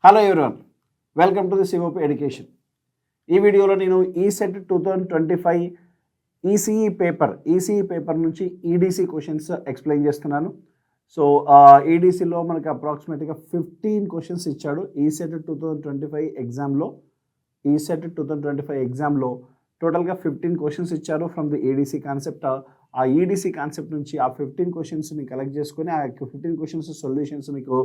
Hello everyone, welcome to the COP education. ఈ వీడియోలో నేను ఈసెట్ 2025 ఈసీఈ పేపర్ నుంచి ఈడీసీ క్వశ్చన్స్ ఎక్స్ప్లెయిన్ చేస్తున్నాను. సో ఈడీసీలో మనకి అప్రాక్సిమేట్గా 15 క్వశ్చన్స్ ఇచ్చాడు. ఈసెట్ 2025 ఎగ్జామ్లో టోటల్గా 15 క్వశ్చన్స్ ఇచ్చారు ఫ్రమ్ ది ఈడీసీ కాన్సెప్ట్. ఆ ఈడీసీ కాన్సెప్ట్ నుంచి ఆ 15 క్వశ్చన్స్ని కలెక్ట్ చేసుకొని ఆ 15 క్వశ్చన్స్ సొల్యూషన్స్ మీకు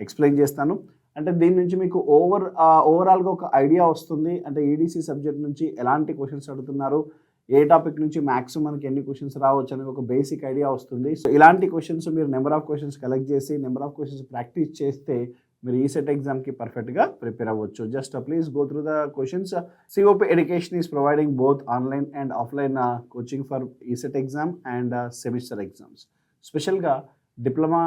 ఎక్స్ప్లెయిన్ చేస్తాను. అంటే దీని నుంచి మీకు ఓవరాల్గా ఒక ఐడియా వస్తుంది. అంటే ఈడీసీ సబ్జెక్ట్ నుంచి ఎలాంటి క్వశ్చన్స్ అడుగుతున్నారు, ఏ టాపిక్ నుంచి మ్యాక్సిమం మనకి ఎన్ని క్వశ్చన్స్ రావచ్చు అనేది ఒక బేసిక్ ఐడియా వస్తుంది. సో ఇలాంటి క్వశ్చన్స్ మీరు నెంబర్ ఆఫ్ క్వశ్చన్స్ కలెక్ట్ చేసి నెంబర్ ఆఫ్ క్వశ్చన్స్ ప్రాక్టీస్ చేస్తే మీరు ఈసెట్ ఎగ్జామ్కి పర్ఫెక్ట్గా ప్రిపేర్ అవ్వచ్చు. Just please go through the questions. COP education is providing both online and offline coaching for ECET exam and semester exams. స్పెషల్గా diploma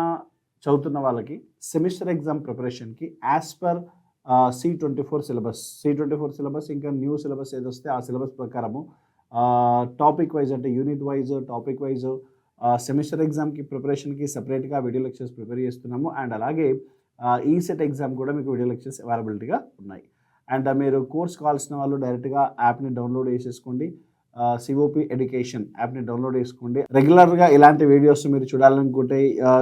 చదువుతున్న వాళ్ళకి semester exam ప్రిపరేషన్కి యాజ్ పర్ C24 సిలబస్ ఇంకా న్యూ సిలబస్ ఏది వస్తే ఆ syllabus ప్రకారము topic wise అంటే unit wise topic wise semester ఎగ్జామ్కి ప్రిపరేషన్కి సపరేట్గా వీడియో లెక్చర్స్ ప్రిపేర్ చేస్తున్నాము. అండ్ అలాగే ఈసెట్ ఎగ్జామ్ కూడా మీకు వీడియో లెక్చర్స్ అవైలబిలిటీగా ఉన్నాయి. అండ్ మీరు కోర్స్ కావాల్సిన వాళ్ళు డైరెక్ట్గా యాప్ని డౌన్లోడ్ చేసేసుకోండి. సిఓపి ఎడ్యుకేషన్ యాప్ని డౌన్లోడ్ చేసుకోండి. రెగ్యులర్గా ఇలాంటి వీడియోస్ మీరు చూడాలనుకుంటే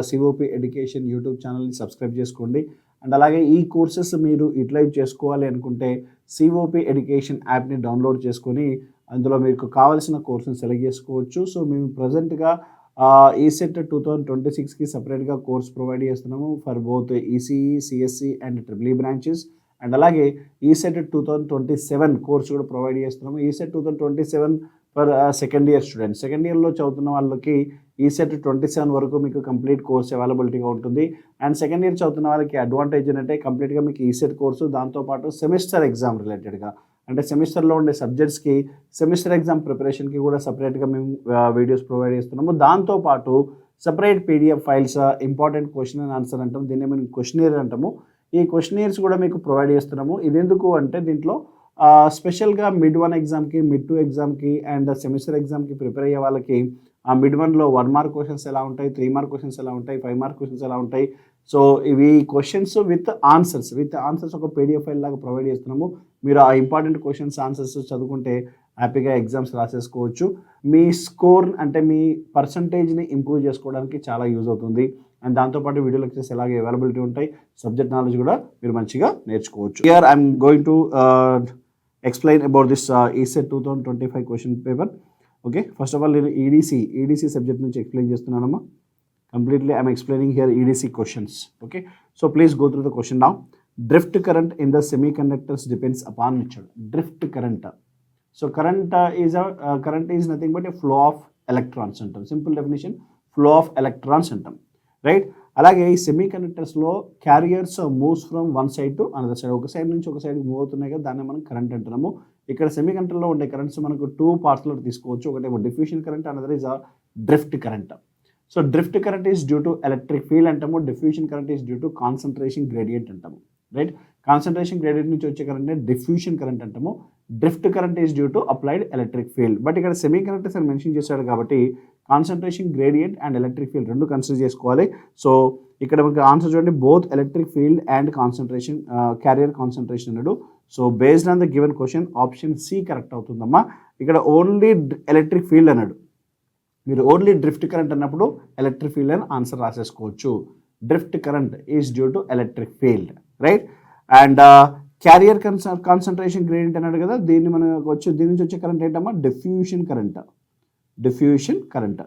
సిఓపి ఎడ్యుకేషన్ యూట్యూబ్ ఛానల్ని సబ్స్క్రైబ్ చేసుకోండి. అండ్ అలాగే ఈ కోర్సెస్ మీరు యూటిలైజ్ చేసుకోవాలి అనుకుంటే సిఓపి ఎడ్యుకేషన్ యాప్ని డౌన్లోడ్ చేసుకొని అందులో మీకు కావాల్సిన కోర్సుని సెలెక్ట్ చేసుకోవచ్చు. సో మేము ప్రజెంట్గా ఈసెట్ 2026కి సపరేట్గా కోర్స్ ప్రొవైడ్ చేస్తున్నాము for both ECE, CSC and triple branches. And అలాగే ఈసెట్ 2027 కోర్స్ కూడా ప్రొవైడ్ చేస్తున్నాము. ECET 2027 for second year students. Second ఇయర్లో చదువుతున్న వాళ్ళకి ఈసెట్ 27 వరకు మీకు కంప్లీట్ కోర్స్ అవైలబిలిటీగా ఉంటుంది. అండ్ సెకండ్ ఇయర్ చదువుతున్న వాళ్ళకి అడ్వాంటేజ్ ఏంటంటే కంప్లీట్గా మీకు ఈసెట్ కోర్సు, దాంతోపాటు సెమిస్టర్ ఎగ్జామ్ రిలేటెడ్గా అంటే సెమిస్టర్లో ఉండే సబ్జెక్ట్స్కి సెమిస్టర్ ఎగ్జామ్ ప్రిపరేషన్కి కూడా సపరేట్గా మేము వీడియోస్ ప్రొవైడ్ చేస్తున్నాము. దాంతోపాటు separate PDF files, important question and answer అంటాము, దీన్ని మేము క్వశ్చనీర్ అంటాము. ఈ క్వశ్చనీర్స్ కూడా మీకు ప్రొవైడ్ చేస్తున్నాము. ఇదెందుకు అంటే దీంట్లో స్పెషల్గా మిడ్ 1 ఎగ్జామ్కి, మిడ్ 2 ఎగ్జామ్కి అండ్ సెమిస్టర్ ఎగ్జామ్కి ప్రిపేర్ అయ్యే వాళ్ళకి ఆ మిడ్ 1లో 1 మార్క్ క్వశ్చన్స్ ఎలా ఉంటాయి, 3 మార్క్ క్వశ్చన్స్ ఎలా ఉంటాయి, 5 మార్క్ క్వశ్చన్స్ ఎలా ఉంటాయి. సో ఇవి క్వశ్చన్స్ విత్ ఆన్సర్స్ ఒక పీడిఎఫ్ ఫైల్ లాగా ప్రొవైడ్ చేస్తున్నాము. మీరు ఆ ఇంపార్టెంట్ క్వశ్చన్స్ ఆన్సర్స్ చదువుకుంటే హ్యాపీగా ఎగ్జామ్స్ రాసేసుకోవచ్చు. మీ స్కోర్ అంటే మీ పర్సంటేజ్ని ఇంప్రూవ్ చేసుకోవడానికి చాలా యూజ్ అవుతుంది. అండ్ దాంతోపాటు వీడియో లెక్చర్స్ ఎలాగే అవైలబిలిటీ ఉంటాయి, సబ్జెక్ట్ నాలెడ్జ్ కూడా మీరు మంచిగా నేర్చుకోవచ్చు. Here I'm going to explain about this ECET 2025 question paper. Okay, first of all నేను ఈడీసీ సబ్జెక్ట్ నుంచి ఎక్స్ప్లెయిన్ చేస్తున్నానమ్మా. Completely I'm explaining here EDC questions. Okay, so please go through the question now. Drift current in the semi conductors depends upon ఇచ్చాడు. Drift current. So current is nothing but a flow of electrons అంటాం. Simple definition, flow of electrons అంటాం, right. అలాగే ఈ semi కండక్టర్స్లో carriers moves from one side to another side, ఒక side నుంచి ఒక సైడ్కి మూవ్ అవుతున్నాయి కదా, దాన్ని మనం కరెంట్ అంటున్నాము. ఇక్కడ సెమీ కండక్టర్లో ఉండే కరెంట్స్ మనకు 2 పార్ట్స్లో తీసుకోవచ్చు. ఒకటేమో diffusion current, another is drift current. So drift current is due to electric field అంటాము. Diffusion current is due to concentration gradient అంటాము, రైట్. కాన్సన్ట్రేషన్ గ్రేడియంట్ నుంచి వచ్చే కరెంట్ని డిఫ్యూషన్ కరెంట్ అంటాము. Drift current is due to applied electric field. But ఇక్కడ semi conductors అని mention చేశాడు కాబట్టి concentration gradient and electric field రెండు కన్సిడర్ చేసుకోవాలి. సో ఇక్కడ మనకి ఆన్సర్ చూడండి, both electric field and concentration, carrier concentration అన్నాడు. So based on the given question option C correct అవుతుందమ్మా. ఇక్కడ ఓన్లీ ఎలక్ట్రిక్ ఫీల్డ్ అన్నాడు. మీరు ఓన్లీ డ్రిఫ్ట్ కరెంట్ అన్నప్పుడు ఎలక్ట్రిక్ ఫీల్డ్ అని ఆన్సర్ రాసేసుకోవచ్చు. Drift current is due to electric field, right. And carrier concentration gradient అన్నాడు కదా, దీన్ని మనకు దీని నుంచి వచ్చే కరెంట్ ఏంటమ్మా, డిఫ్యూషన్ కరెంట్.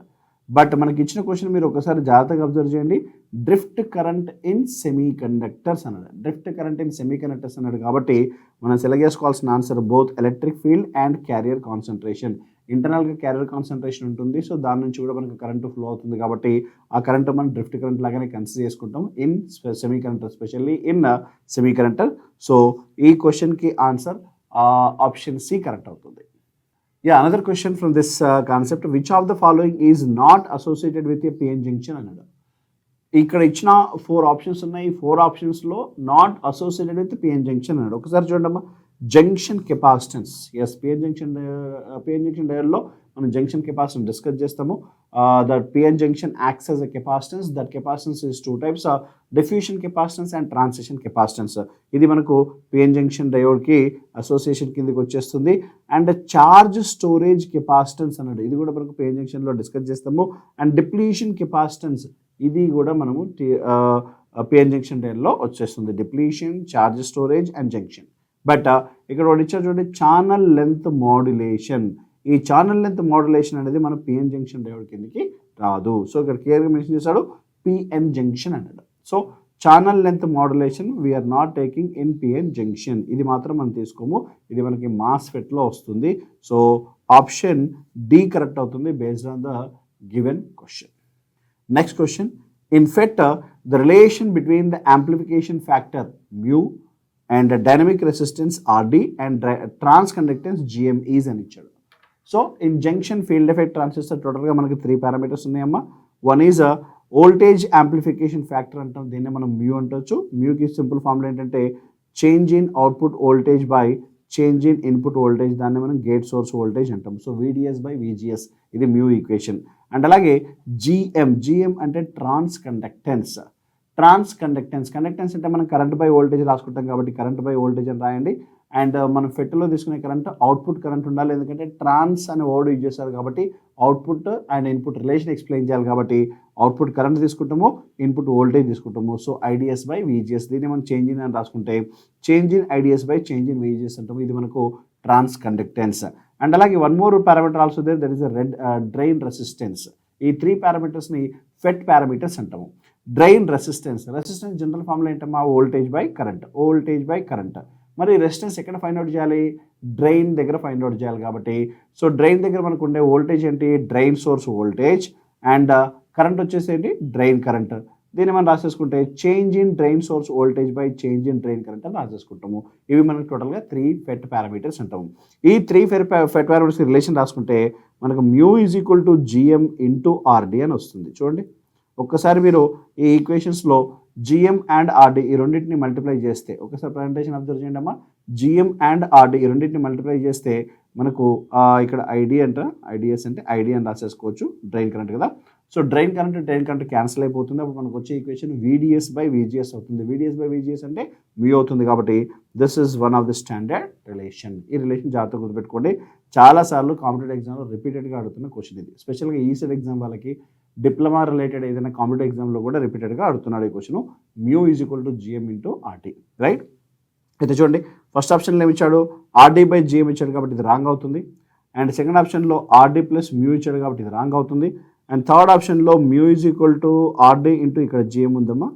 బట్ మనకి ఇచ్చిన క్వశ్చన్ మీరు ఒకసారి జాగ్రత్తగా అబ్జర్వ్ చేయండి. Drift current in semi conductors అన్నాడు. కాబట్టి మనం సెలెక్ట్ చేసుకోవాల్సిన answer both electric field and carrier concentration. ఇంటర్నల్గా క్యారియర్ కాన్సన్ట్రేషన్ ఉంటుంది, సో దాని నుంచి కూడా మనకు కరెంటు ఫ్లో అవుతుంది కాబట్టి ఆ కరెంట్ మనం డ్రిఫ్ట్ కరెంట్ లాగానే కన్సిడర్ చేసుకుంటాం in semi conductor, specially in semi conductor. So ఈ క్వశ్చన్కి ఆన్సర్ ఆప్షన్ సి కరెక్ట్ అవుతుంది. Another question from this concept, which of the following is not associated with a PN junction అన్నాడు. ఇక్కడ ఇచ్చిన 4 options ఉన్నాయి. 4 ఆప్షన్స్లో not associated with PN junction అన్నాడు. ఒకసారి చూడండి అమ్మా, junction capacitance. Yes, PN junction డయోడ్లో మనం జంక్షన్ కెపాసిటెన్స్ డిస్కస్ చేస్తాము. That PN junction acts as a capacitance. That capacitance is two types, diffusion capacitance and transition capacitance. ఇది మనకు పిఎన్ జంక్షన్ డయోడ్కి అసోసియేషన్ కిందకి వచ్చేస్తుంది. అండ్ చార్జ్ స్టోరేజ్ కెపాసిటెన్స్ అన్నది ఇది కూడా మనకు పిఎన్ జంక్షన్లో డిస్కస్ చేస్తాము. అండ్ డిప్లీషన్ కెపాసిటెన్స్ ఇది కూడా మనము పిఎన్ జంక్షన్ డయోడ్లో వచ్చేస్తుంది. Depletion, charge storage and junction. But ఇక్కడ ఒకటి ఇచ్చారు చూడండి, ఛానల్ లెంత్ మాడ్యులేషన్. ఈ ఛానల్ లెంత్ మాడ్యులేషన్ అనేది మన పిఎన్ జంక్షన్ డయోడ్ కిందకి రాదు. సో ఇక్కడ క్లియర్గా మెన్షన్ చేశాడు పిఎన్ జంక్షన్ అన్నాడు. So channel length modulation we're not taking in PN junction. ఇది మాత్రం మనం తీసుకోము, ఇది మనకి మాస్ఫెట్లో వస్తుంది. సో ఆప్షన్ డి కరెక్ట్ అవుతుంది based on the given question. Next question, in FET the relation between the amplification factor mu and dynamic resistance RD and transconductance GM is అని ఇచ్చాడు. So in junction field effect transistor టోటల్గా మనకి 3 parameters ఉన్నాయమ్మా. One is voltage amplification factor అంటాం, దీన్ని మనం mu అంటవచ్చు. మ్యూకి simple formula ఏంటంటే change in output voltage by change in input voltage, దాన్ని మనం గేట్ సోర్స్ వోల్టేజ్ అంటాం. సో VDS బై VGS ఇది మ్యూ ఈక్వేషన్. అండ్ అలాగే జిఎం అంటే ట్రాన్స్ కండక్టెన్స్. కండక్టెన్స్ అంటే మనం కరెంట్ బై వోల్టేజ్ రాసుకుంటాం కాబట్టి కరెంట్ బై వోల్టేజ్ అని రాయండి. అండ్ మనం ఫెట్లో తీసుకునే కరెంట్ అవుట్పుట్ కరెంట్ ఉండాలి, ఎందుకంటే ట్రాన్స్ అనే వర్డ్ యూజ్ చేస్తారు కాబట్టి output and input relation explain చేయాలి కాబట్టి అవుట్పుట్ కరెంట్ తీసుకుంటాము, ఇన్పుట్ వోల్టేజ్ తీసుకుంటాము. సో IDS బై VGS, దీన్ని మనం చేంజ్ ఇన్ అని రాసుకుంటే change in IDS by change in VGS అంటాము. ఇది మనకు ట్రాన్స్ కండక్టెన్స్. అండ్ అలాగే one more parameter also there, that is drain resistance. ఈ 3 పారామీటర్స్ని FET పారామీటర్స్ అంటాము. డ్రైన్ రెసిస్టెన్స్ జనరల్ ఫార్ములా ఏంటమ్మా, వోల్టేజ్ బై కరెంట్. మరి రెసిస్టెన్స్ ఎక్కడ ఫైండ్ అవుట్ చేయాలి, డ్రైన్ దగ్గర ఫైండ్ అవుట్ చేయాలి కాబట్టి సో డ్రైన్ దగ్గర మనకు ఉండే వోల్టేజ్ ఏంటి, drain source voltage. And current వచ్చేసి ఏంటి, డ్రైన్ కరెంట్. దీన్ని మనం రాసేసుకుంటే change in drain source voltage by change in drain current అని రాసేసుకుంటాము. ఇవి మనకు టోటల్గా 3 FET పారామీటర్స్ అంటాము. ఈ 3 FET పారామీటర్స్ రిలేషన్ రాసుకుంటే మనకు mu is equal to GM into RD అని వస్తుంది. చూడండి ఒక్కసారి మీరు ఈ ఈక్వేషన్స్లో GM అండ్ RD ఈ రెండింటిని మల్టిప్లై చేస్తే, ఒకసారి ప్రజెంటేషన్ అబ్జర్వ్ చేయండి అమ్మా. GM అండ్ RD ఈ రెండింటిని మల్టిప్లై చేస్తే మనకు ఇక్కడ IDS అంటే ID అని రాసేసుకోవచ్చు, డ్రైన్ కరెంట్ కదా. సో డ్రైన్ కరెంట్ క్యాన్సిల్ అయిపోతుంది. అప్పుడు మనకు వచ్చే ఈక్వేషన్ VDS బై VGS అవుతుంది. VDS బై VGS అంటే మ్యూ అవుతుంది కాబట్టి this is one of the standard relation. ఈ రిలేషన్ జాగ్రత్తగా గుర్తుపెట్టుకోండి. చాలాసార్లు కాంపిటేటివ్ ఎగ్జామ్లో రిపీటెడ్గా అడుగుతున్న క్వశ్చన్ ఇది. స్పెషల్గా ఈసెట్ ఎగ్జామ్ వాళ్ళకి డిప్లొమా రిలేటెడ్ ఏదైనా కాంపిటేటివ్ ఎగ్జామ్లో కూడా రిపీటెడ్గా అడుగుతున్నాడు ఈ question. Mu is equal to GM into RD, right. అయితే చూడండి ఫస్ట్ ఆప్షన్లో ఏమి ఇచ్చాడు, RD బై GM ఇచ్చాడు కాబట్టి ఇది రాంగ్ అవుతుంది. అండ్ సెకండ్ ఆప్షన్లో RD ప్లస్ మ్యూ ఇచ్చాడు కాబట్టి ఇది రాంగ్ అవుతుంది. అండ్ థర్డ్ ఆప్షన్లో mu is equal to RD into ఇక్కడ GM ఉందమ్మా,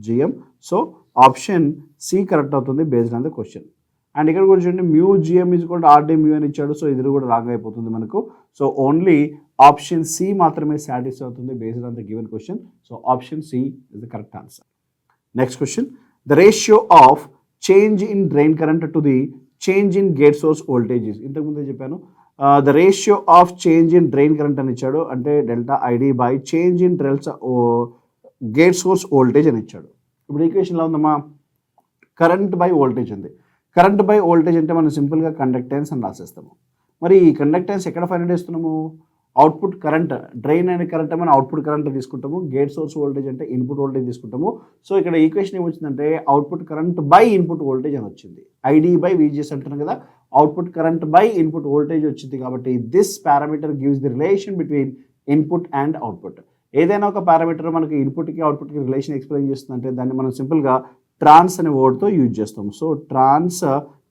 GM. So option C correct అవుతుంది based on the question. And ఇక్కడ కూడా చూడండి mu GM is equal to RD mu అని ఇచ్చాడు. సో ఇది కూడా రాంగ్ అయిపోతుంది మనకు. సో ఓన్లీ ఆప్షన్ C మాత్రమే సాటిస్ఫై అవుతుంది based on the given question. So option C is the correct answer. Next question, the ratio of change in drain current to the change in gate source voltages. ఇంతకుముందే చెప్పాను the ratio of change in drain current అని ఇచ్చాడు, అంటే delta ID by change in gate source voltage అని ఇచ్చాడు. ఇప్పుడు ఈక్వేషన్లో ఉందమ్మా current by voltage ఉంది. కరెంట్ బై వోల్టేజ్ అంటే మనం సింపుల్గా కండక్టెన్స్ అని రాసేస్తాము. మరి ఈ కండక్టెన్స్ ఎక్కడ ఫైండ్ చేస్తున్నాము, అవుట్పుట్ కరెంట్, డ్రైన్ అనే కరెంట్ మనం అవుట్పుట్ కరెంట్ తీసుకుంటాము, గేట్ సోర్స్ వోల్టేజ్ అంటే ఇన్పుట్ వోల్టేజ్ తీసుకుంటాము. సో ఇక్కడ ఈక్వేషన్ ఏమొచ్చిందంటే output current by input voltage అని వచ్చింది. ID బై VGS అంటున్నాం కదా, output current by input voltage వచ్చింది కాబట్టి this parameter gives the relation between input and output. ఏదైనా ఒక పారామీటర్ మనకి ఇన్పుట్కి అవుట్పుట్కి రిలేషన్ ఎక్స్ప్లెయిన్ చేస్తుందంటే దాన్ని మనం సింపుల్గా ట్రాన్స్ అనే వర్డ్తో యూజ్ చేస్తాము. సో ట్రాన్స్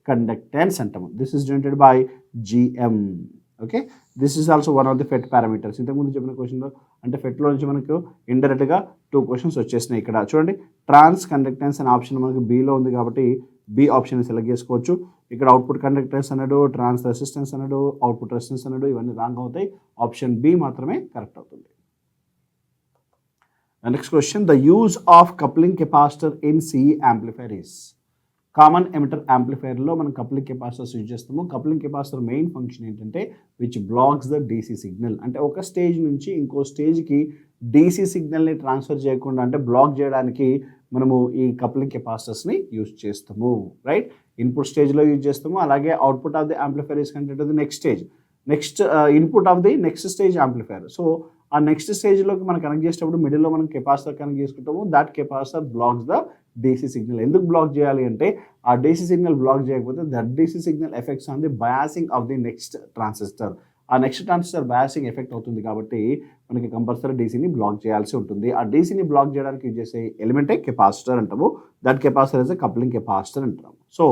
కండక్టెన్స్ అంటాము. This is denoted by GM. Okay, this is also one of the FET parameters. ఇంతకుముందు చెప్పిన క్వశ్చన్లో అంటే FETలో నుంచి మనకు ఇండైరెక్ట్గా 2 క్వశ్చన్స్ వచ్చేసినాయి. ఇక్కడ చూడండి ట్రాన్స్ కండక్టెన్స్ అనే ఆప్షన్ మనకు Bలో ఉంది కాబట్టి B ఆప్షన్ సెలెక్ట్ చేసుకోవచ్చు. ఇక్కడ అవుట్పుట్ కండక్టెన్స్ అన్నాడు, ట్రాన్స్ రెసిస్టెన్స్ అన్నాడు, అవుట్పుట్ రెసిస్టెన్స్ అన్నాడు, ఇవన్నీ రాంగ్ అవుతాయి. ఆప్షన్ B మాత్రమే కరెక్ట్ అవుతుంది. Next question, the use of coupling capacitor in CE amplifier is. Common emitter యాంప్లిఫైర్లో మనం కప్లింగ్ కెపాసిటర్స్ యూజ్ చేస్తాము. కప్లింగ్ కెపాసిటర్ మెయిన్ ఫంక్షన్ ఏంటంటే which blocks the DC signal. అంటే ఒక స్టేజ్ నుంచి ఇంకో స్టేజ్కి DC సిగ్నల్ని ట్రాన్స్ఫర్ చేయకుండా అంటే బ్లాక్ చేయడానికి మనము ఈ కప్లింగ్ కెపాసిటర్స్ని యూజ్ చేస్తాము, రైట్. ఇన్పుట్ స్టేజ్లో యూజ్ చేస్తాము, అలాగే output of the amplifier is connected to the next stage. Next input of the next stage amplifier. So ఆ నెక్స్ట్ స్టేజ్లోకి మనం కనెక్ట్ చేసేటప్పుడు మిడిల్లో మనం కెపాసిటర్ కనెక్ట్ చేసుకుంటాము. That capacitor blocks the DC signal. ఎందుకు బ్లాక్ చేయాలి అంటే ఆ డీసీ సిగ్నల్ బ్లాక్ చేయకపోతే that DC signal effects on the biasing of the next transistor. ఆ నెక్స్ట్ ట్రాన్సిస్టర్ బయాసింగ్ ఎఫెక్ట్ అవుతుంది కాబట్టి మనకి కంపల్సరీ డీసీని బ్లాక్ చేయాల్సి ఉంటుంది. ఆ డీసీని బ్లాక్ చేయడానికి యూజ్ చేసే ఎలిమెంటే కెపాసిటర్ అంటాము. That capacitor is a coupling capacitor అంటాము. సో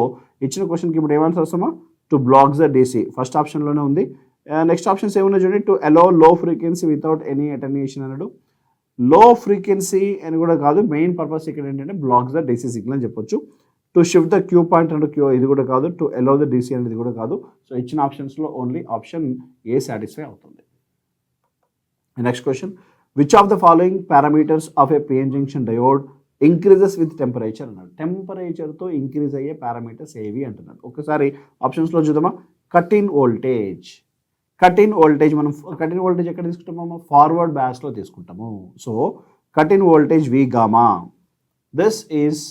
ఇచ్చిన క్వశ్చన్కి ఇప్పుడు ఏమని వస్తామా, to blocks the DC first ఆప్షన్లోనే ఉంది. నెక్స్ట్ ఆప్షన్స్ ఏమన్నా చూడండి, టు అలో లో ఫ్రీక్వెన్సీ వితౌట్ ఎనీ అటెన్యూషన్ అన్నాడు. లో ఫ్రీక్వెన్సీ అని కూడా కాదు, మెయిన్ పర్పస్ ఇక్కడ ఏంటంటే బ్లాక్స్ ద డీసీ సిగ్నల్ అని చెప్పొచ్చు. To shift the Q point అంటే క్యూ ఇది కూడా కాదు. టు అలో ద డీసీ అనేది కూడా కాదు. సో ఇచ్చిన ఆప్షన్స్లో ఓన్లీ ఆప్షన్ ఏ సాటిస్ఫై అవుతుంది. Next question, which of the following parameters of A PN junction diode increases with temperature అన్నాడు. టెంపరేచర్తో ఇంక్రీజ్ అయ్యే పారామీటర్స్ ఏవి అంటున్నాడు. ఒకసారి ఆప్షన్స్లో చూద్దామా. Cut in voltage. Cut in voltage మనం కట్ ఇన్ వోల్టేజ్ ఎక్కడ తీసుకుంటామో ఫార్వర్డ్ బ్యాస్లో తీసుకుంటాము. So cut in voltage V gamma, this is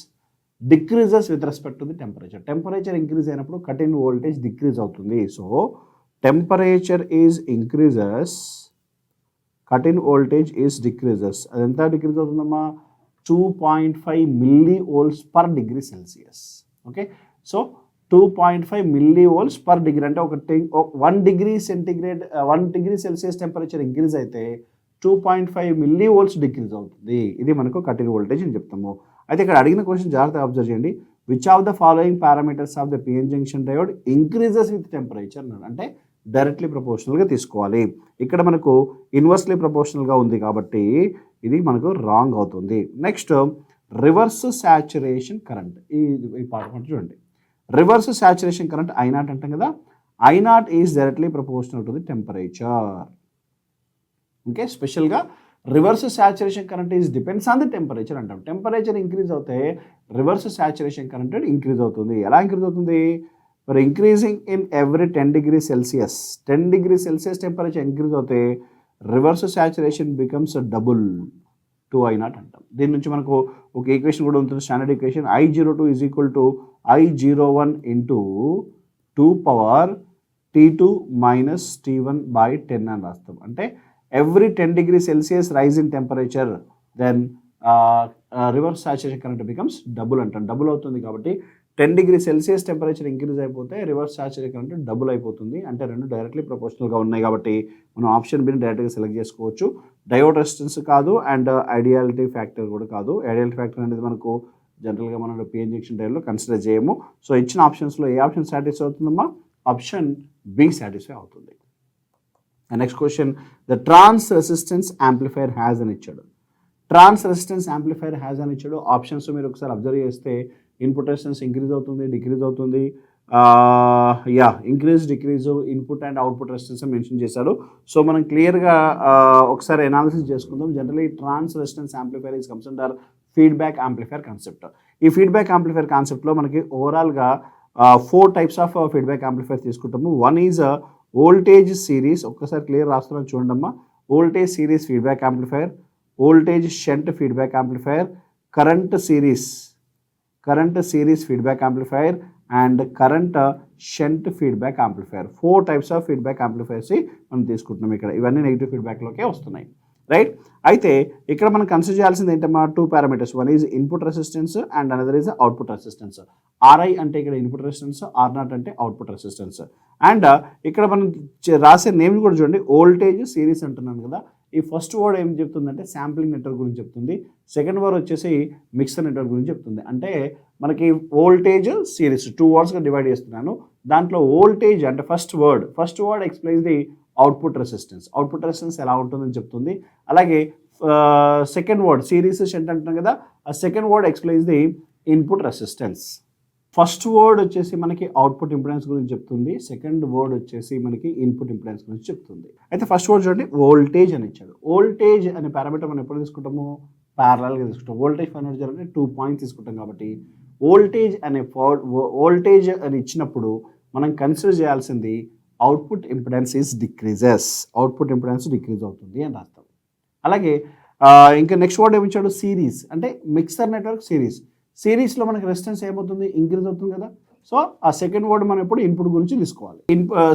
decreases with respect to the temperature. Temperature increase అయినప్పుడు కట్ ఇన్ వోల్టేజ్ డిక్రీజ్ అవుతుంది. So temperature is increases, cut in voltage is decreases. అది ఎంత decrease అవుతుందమ్మా, 2.5 milli volts per degree Celsius. Okay, so 2.5 milli volts per degree అంటే 1 degree centigrade 1 degree Celsius temperature increase అయితే 2.5 milli volts decrease అవుతుంది. ఇది మనకు cut in voltage అని చెప్తాము. అయితే ఇక్కడ అడిగిన క్వశ్చన్ జాగ్రత్తగా అబ్జర్వ్ చేయండి. Which of the following parameters of the PN junction diode increases with temperature అంటే డైరెక్ట్లీ ప్రపోర్షనల్గా తీసుకోవాలి. ఇక్కడ మనకు ఇన్వర్స్లీ ప్రపోర్షనల్గా ఉంది కాబట్టి ఇది మనకు రాంగ్ అవుతుంది. Next reverse saturation current. ఈ పాయింట్ చూడండి. రివర్స్ సాచురేషన్ కరెంట్ I0 అంటాం కదా. I0 is directly proportional to the temperature. Okay, స్పెషల్గా reverse saturation current is depends on the temperature అంటాం. టెంపరేచర్ ఇంక్రీజ్ అవుతే రివర్స్ సాచురేషన్ కరెంట్ ఇంక్రీజ్ అవుతుంది. ఎలా increase అవుతుంది, మరి increasing in every 10 degree Celsius. 10 degree Celsius temperature increase అవుతే reverse saturation becomes double to I0 అంటాం. దీని నుంచి మనకు ఒక ఈక్వేషన్ కూడా ఉంటుంది, standard equation. I02 is equal to I01 into 2 power T2 minus T1 by 10 అని రాస్తాం. అంటే every 10 degree Celsius rise in temperature then reverse saturation current becomes double అంటాం. డబుల్ అవుతుంది కాబట్టి 10 డిగ్రీ సెల్సియస్ టెంపరేచర్ ఇంక్రీజ్ అయిపోతే reverse saturation current double అయిపోతుంది. అంటే రెండు డైరెక్ట్లీ ప్రపోర్షనల్గా ఉన్నాయి కాబట్టి మనం ఆప్షన్ బిని డైరెక్ట్గా సెలెక్ట్ చేసుకోవచ్చు. డయోడ్ రెసిస్టెన్స్ కాదు అండ్ ఐడియాలిటీ ఫ్యాక్టర్ కూడా కాదు. ఐడియాలిటీ ఫ్యాక్టర్ అనేది మనకు జనరల్గా మనం పిఎన్ జంక్షన్ డయోడ్లో కన్సిడర్ చేయము. సో ఇచ్చిన ఆప్షన్స్లో ఏ ఆప్షన్ సాటిస్ఫై అవుతుందమ్మా, ఆప్షన్ బి సాటిస్ఫై అవుతుంది. Next question, the trans resistance amplifier has అని ఇచ్చాడు. ట్రాన్స్ రెసిస్టెన్స్ యాంప్లిఫైర్ హ్యాజ్ అని ఇచ్చాడు. ఆప్షన్స్ మీరు ఒకసారి అబ్జర్వ్ చేస్తే ఇన్పుట్ రెసిస్టెన్స్ ఇంక్రీజ్ అవుతుంది, డిక్రీజ్ అవుతుంది. Increase decrease input and output resistance mention చేశాడు. సో మనం క్లియర్గా ఒకసారి అనాలిసిస్ చేసుకుందాం. Generally trans resistance amplifier is comes under feedback amplifier concept. ఈ ఫీడ్బ్యాక్ యాంప్లిఫైర్ కాన్సెప్ట్లో మనకి ఓవరాల్గా 4 టైప్స్ ఆఫ్ ఫీడ్బ్యాక్ యాంప్లిఫైర్ తీసుకుంటాము. One is voltage series. ఒక్కసారి క్లియర్ రాస్తున్నాను చూడండమ్మా. Voltage series feedback amplifier, voltage shunt feedback amplifier, current series feedback amplifier and current shunt feedback amplifier. 4 types of feedback amplifiers మనం తీసుకుంటున్నాం ఇక్కడ. ఇవన్నీ నెగిటివ్ ఫీడ్బ్యాక్లోకే వస్తున్నాయి, right. అయితే ఇక్కడ మనం కన్సిడర్ చేయాల్సింది ఏంటమ్మా, 2 parameters. One is input resistance and another is output resistance. RI అంటే ఇక్కడ ఇన్పుట్ రెసిస్టెన్స్, R0 అంటే అవుట్పుట్ రెసిస్టెన్స్. అండ్ ఇక్కడ మనం రాసే నేమ్ కూడా చూడండి, వోల్టేజ్ సిరీస్ అంటున్నాను కదా. ఈ ఫస్ట్ వర్డ్ ఏం చెప్తుందంటే శాంప్లింగ్ నెట్వర్క్ గురించి చెప్తుంది. సెకండ్ వర్డ్ వచ్చేసి మిక్సర్ నెట్వర్క్ గురించి చెప్తుంది. అంటే మనకి వోల్టేజ్ సిరీస్ 2 వర్డ్స్గా డివైడ్ చేస్తున్నాను. దాంట్లో వోల్టేజ్ అంటే first word explains the output resistance. Output resistance ఎలా ఉంటుందని చెప్తుంది. అలాగే సెకండ్ వర్డ్ సిరీస్ షంట్ అంటున్నాం కదా, ఆ second word explains the input resistance. First word వచ్చేసి మనకి అవుట్పుట్ ఇంపిడెన్స్ గురించి చెప్తుంది. సెకండ్ వర్డ్ వచ్చేసి మనకి ఇన్పుట్ ఇంపిడెన్స్ గురించి చెప్తుంది. అయితే ఫస్ట్ వర్డ్ చూడండి, వోల్టేజ్ అని ఇచ్చాడు. వోల్టేజ్ అనే పారామీటర్ మనం ఎప్పుడు తీసుకుంటాము, ప్యారలల్గా తీసుకుంటాం. వోల్టేజ్ ఫైండ్ చేయాలంటే 2 పాయింట్స్ తీసుకుంటాం కాబట్టి వోల్టేజ్ అని ఇచ్చినప్పుడు మనం కన్సిడర్ చేయాల్సింది output impedance is decreases. Output impedance decrease అవుతుంది అని రాస్తాం. అలాగే ఇంకా నెక్స్ట్ వర్డ్ ఏమి ఇచ్చాడు, సిరీస్ అంటే మిక్సర్ నెట్వర్క్ సిరీస్లో మనకి రెసిస్టెన్స్ ఏమవుతుంది, ఇంక్రీజ్ అవుతుంది కదా. సో ఆ సెకండ్ వర్డ్ మనం ఇప్పుడు ఇన్పుట్ గురించి తీసుకోవాలి.